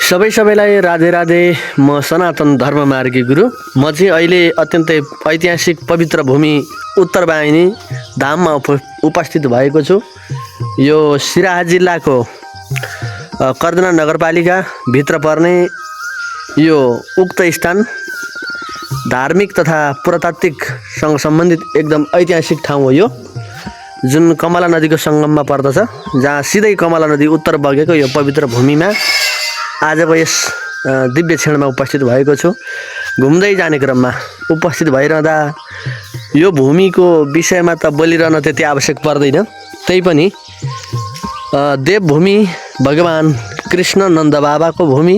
सबैलाई राधे राधे। म सनातन धर्म मार्गी गुरु। म चाहिँ अहिले अत्यन्तै ऐतिहासिक पवित्र भूमि उत्तर वाहिनी धाममा उपस्थित भएको छु। यो सिराहा जिल्लाको कर्दना नगरपालिका भित्र पर्ने यो उक्त स्थान धार्मिक तथा पुरातात्विकसँग सम्बन्धित एकदम ऐतिहासिक ठाउँ हो। यो जुन कमला नदीको सङ्गममा पर्दछ, जहाँ सिधै कमला नदी उत्तर बगेको यो पवित्र भूमिमा आजको यस दिव्य क्षणमा उपस्थित भएको छु। घुम्दै जाने क्रममा उपस्थित भइरहँदा यो भूमिको विषयमा त बोलिरहन त्यति आवश्यक पर्दैन, तैपनि देवभूमि, भगवान कृष्ण नन्द बाबाको भूमि,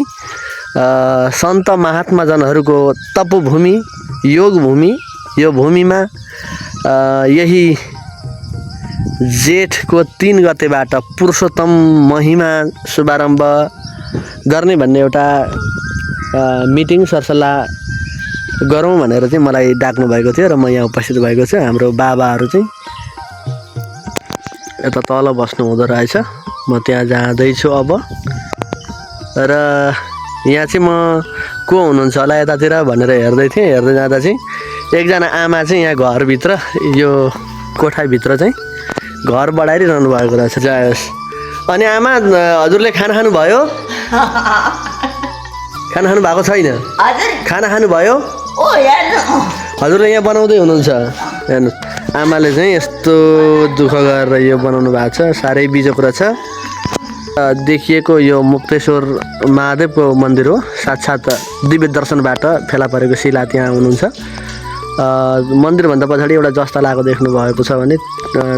सन्त महात्माजनहरूको तपोभूमि, योग भूमि, यो भूमिमा यही जेठको 3 गतेबाट पुरुषोत्तम महिमा शुभारम्भ गर्ने भन्ने एउटा मिटिङ सरसल्लाह गरौँ भनेर चाहिँ मलाई डाक्नु भएको थियो र म यहाँ उपस्थित भएको छु। हाम्रो बाबाहरू चाहिँ यता तल बस्नु हुँदो रहेछ, म त्यहाँ जाँदैछु अब। र यहाँ चाहिँ म को हुनुहुन्छ होला यतातिर भनेर हेर्दै थिएँ। हेर्दै जाँदा चाहिँ एकजना आमा चाहिँ यहाँ घरभित्र, यो कोठाभित्र चाहिँ घर बढाइरहनु भएको रहेछ। जाओस्। अनि आमा, हजुरले खाना खानुभयो? खाना खानु भएको छैन? खाना खानुभयो? हजुरले यहाँ बनाउँदै हुनुहुन्छ। हेर्नु, आमाले चाहिँ यस्तो दुःख गरेर यो बनाउनु भएको छ। साह्रै बिजोक रहेछ। देखिएको यो मुक्तेश्वर महादेवको मन्दिर हो। साक्षात् दिव्य दर्शनबाट फेला परेको शिला त्यहाँ हुनुहुन्छ। मन्दिरभन्दा पछाडि एउटा जस्ता लागेको देख्नु भएको छ भने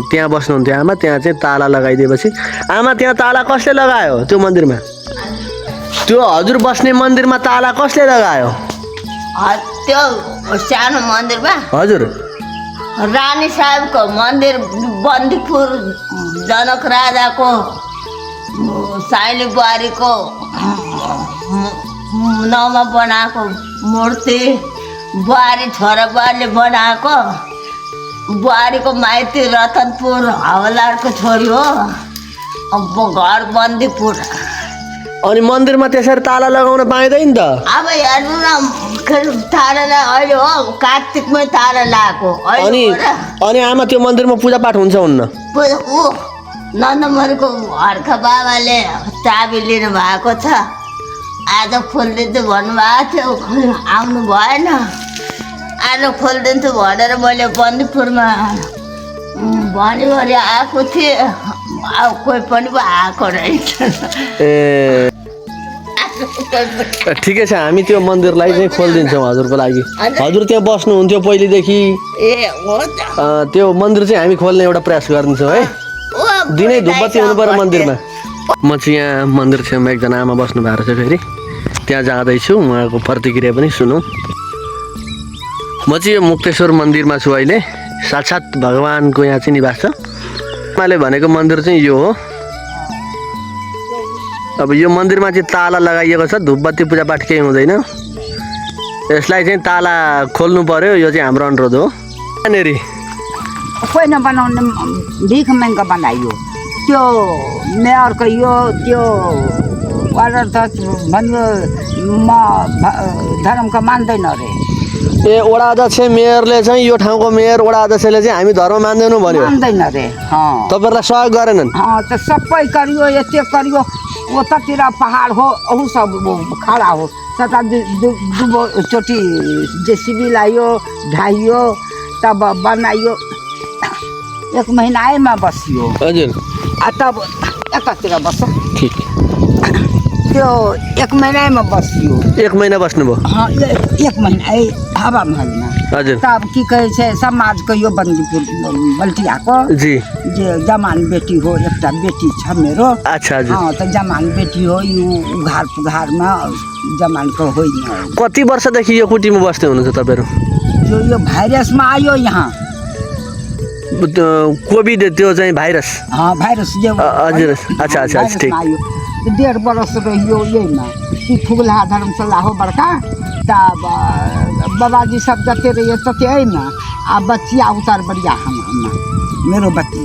त्यहाँ बस्नुहुन्थ्यो आमा। त्यहाँ चाहिँ ताला लगाइदिएपछि, आमा त्यहाँ ताला कसले लगायो? त्यो मन्दिरमा, त्यो हजुर बस्ने मन्दिरमा ताला कसले लगायो? त्यो सानो मन्दिरमा हजुर रानी साहेबको मन्दिर, बन्दीपुर जनक राजाको साइली बुहारीको नाउँमा बनाएको मूर्ति, बुहारी छोरा बुहारीले बनाएको, बुहारीको माइती रतनपुर हवलारको छोरी हो, घर बन्दीपुर। अनि मन्दिरमा त्यसरी ताला लगाउन पाइँदैन त? अब हेर्नु न, ताला अहिले हो कार्तिकमै ताला लगाएको। अनि आमा त्यो मन्दिरमा पूजापाठ हुन्छ हुन्न? नन्दमणिको हर्ख बाबाले चाबी लिनु भएको छ। आज खोलिदिन्छु भन्नुभएको थियो, आउनु भएन। आज खोलिदिन्छु भनेर मैले बन्दीपुरमा भनिभरि आएको थिएँ। अब कोही पनि आएको रहेछ। ए ठिकै छ, हामी त्यो मन्दिरलाई चाहिँ खोलिदिन्छौँ हजुरको लागि। हजुर त्यहाँ बस्नुहुन्थ्यो पहिलेदेखि। ए हो त। त्यो मन्दिर चाहिँ हामी खोल्ने एउटा प्रयास गरिदिन्छौँ है। दिनै धुपबत्ती हुनु पर्यो मन्दिरमा। म चाहिँ यहाँ मन्दिर छेउमा एकजना आमा बस्नु भएको छ। फेरि त्यहाँ जाँदैछु, उहाँको प्रतिक्रिया पनि सुनौँ। म चाहिँ यो मुक्तेश्वर मन्दिरमा छु अहिले। साक्षात् भगवानको यहाँ चाहिँ निवास छ। उहाँले भनेको मन्दिर चाहिँ यो हो। अब यो मन्दिरमा चाहिँ ताला लगाइएको छ, धुपबत्ती पूजापाठ केही हुँदैन। यसलाई चाहिँ ताला खोल्नु पर्यो, यो चाहिँ हाम्रो अनुरोध हो। यहाँनिर कोही नबनाउने भिख महँगो बनाइयो। त्यो मेयरको यो त्यो अर्डर त भन्यो म धर्मको मान्दैन अरे। ए वडा अध्यक्ष मेयरले चाहिँ, यो ठाउँको मेयर वडा अध्यक्षले चाहिँ हामी धर्म मान्दैनौँ भन्यो। मान्दैन अरे। तपाईँहरूलाई सहयोग गरेनन्? त सबै गरियो, यति गरियो। उतातिर पहाड हो, ऊ सब खडा हो। तता दुबोचोटि जेसिबी लायो, ढाइयो, तब बनाइयो। 1 महिनामा बसियो। हजुर। तब यतातिर बस्छ। ठिक। त्यो 1 महिनामा बसियो। 1 महिना बस्नुभयो? 1 महिना हावा महलमा। हजुर। तब की कहै छै, समाजको यो बन्दीपुर बल्टियाको जी जे जमान बेटी हो, एउटा बेटी छ मेरो। अच्छा हजुर। त जमान बेटी हो, यो उघार पुघारमा जमानको होइन। कति वर्षदेखि यो कुटीमा बस्दै हुनुहुन्छ तपाईँहरू? यो भाइरसमा आयो यहाँ। कोभिड त्यो चाहिँ भाइरस? भाइरस हजुर। अच्छा अच्छा ठिक। 1.5 वर्ष रहियो यहीमा। ती फुगला धर्मशाला हो बड़का। तब बाबाजी सब जते रहिए तते अइमा। आ बच्चिया उतार बढ़िया हम मेरो बच्ची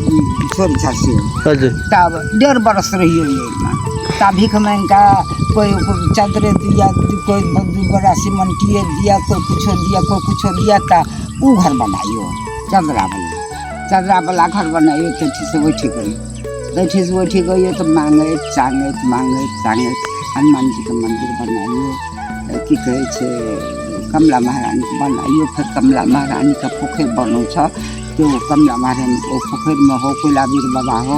छोरी छ से। हजुर। तब 1.5 वर्ष रहियो यहीमा। ता भीख मांगा कोई चादरे दिया, कोई बड़ा सीमेंटिए दिया, कोई कुछ दिया ता वो घर बनाइयो चदरा वाला घर बनाइयो। बैठी से बैठी गई तो मांगे हनुमान जी के मंदिर बनाइयो, की कहे छे कमला महारानी के बनाइयो। फिर कमला महारानी का पोखर बनो छ, तो कमला महारानी को पोखर में हो कुलाबीर बाबा हो,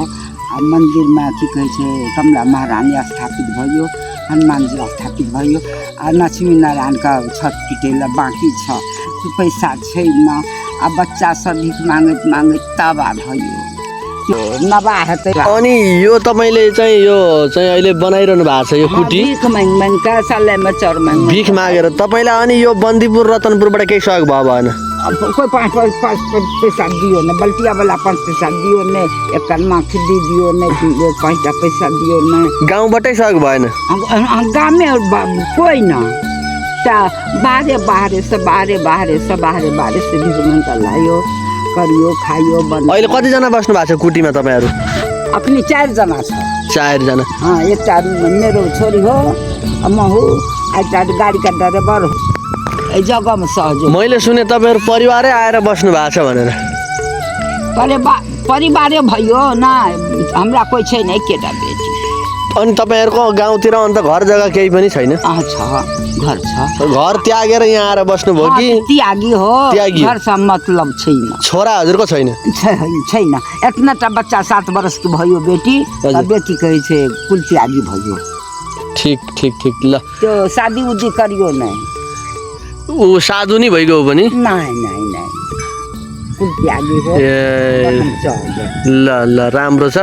आ मंदिर में की कहे छे कमला महारानी स्थापित भयो, हनुमान जी स्थापित भयो। आ लक्ष्मी नारायण का छठ पिटेला बाकी छ, पैसा छैन। आ बच्चा सब भीख मांगत तबा भयो नबाह त। अनि यो तपाईले चाहिँ यो चाहिँ अहिले बनाइरहनु भएको छ यो कुटी भीख माग का सालैमा चर माग भीख मागेर। तपाईलाई अनि यो बन्दीपुर रतनपुरबाट केही सहयोग भयो भएन? अब कोई पाँच पैसा दियो न, बल्टिया वाला 5 पैसा दियो न, एक कलमा खुदी दियो न, 5 पैसा दियो न। गाउँबाटै सहयोग भएन? गाँव में कोई न, बाहरे से भीख मांग लायो, करियो खाइयो बन। अहिले कतिजना बस्नु भएको छ कुटीमा तपाईँहरू? अपनी 4 जना छ। 4 जना? हाँ, एक मेरो छोरी हो, म हो, गाड़ी का ड्राइभर हो। जगह में सहयोग मैले सुने तपाईँहरू परिवारै आएर बस्नु भएको छ भनेर। परिवारै भयो न, हमरा कोही छैन केटा बेटी। अनि तपाईँहरूको गाउँतिर अन्त घर जग्गा केही पनि छैन? घर छ। घर त्यागेर यहाँ आएर बस्नुभयो कि? त्यागी हो, त्यागी। घर से मतलब छैन। छोरा हजुरको छैन? छैन। एतना बच्चा 7 वर्ष के भयो बेटी, बेटी कहे छे कुल त्यागी भयो। ठीक ल। त्यो शादी उदी करियो नै? ऊ साधु नि भइगयो पनि? नहीं कुल त्यागी हो। ल राम्रो छ।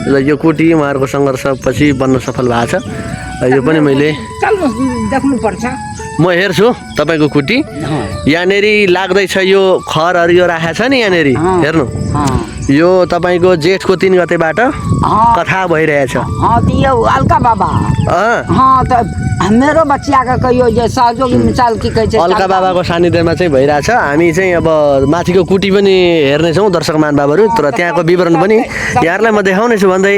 ल यो कुटी उहाँहरूको सङ्घर्षपछि बन्न सफल भएको छ। यो पनि मैले देख्नु पर्छ। म हेर्छु तपाईँको कुटी। यहाँनेरि लाग्दैछ यो खरहरू यो राखेको छ नि यहाँनेरि, हेर्नु यो तपाईँको जेठको 3 गतेबाट कथा भइरहेछ। यो अलका बाबा। त मेरो बच्चा का कहियो जे सहयोगी मिसाल की कहे छे अलका बाबाको सानिध्यमा चाहिँ भइरहेछ। हामी चाहिँ अब माथिको कुटी पनि हेर्नेछौँ दर्शक महानुभावहरू, तर त्यहाँको विवरण पनि यहाँहरूलाई म देखाउनेछु भन्दै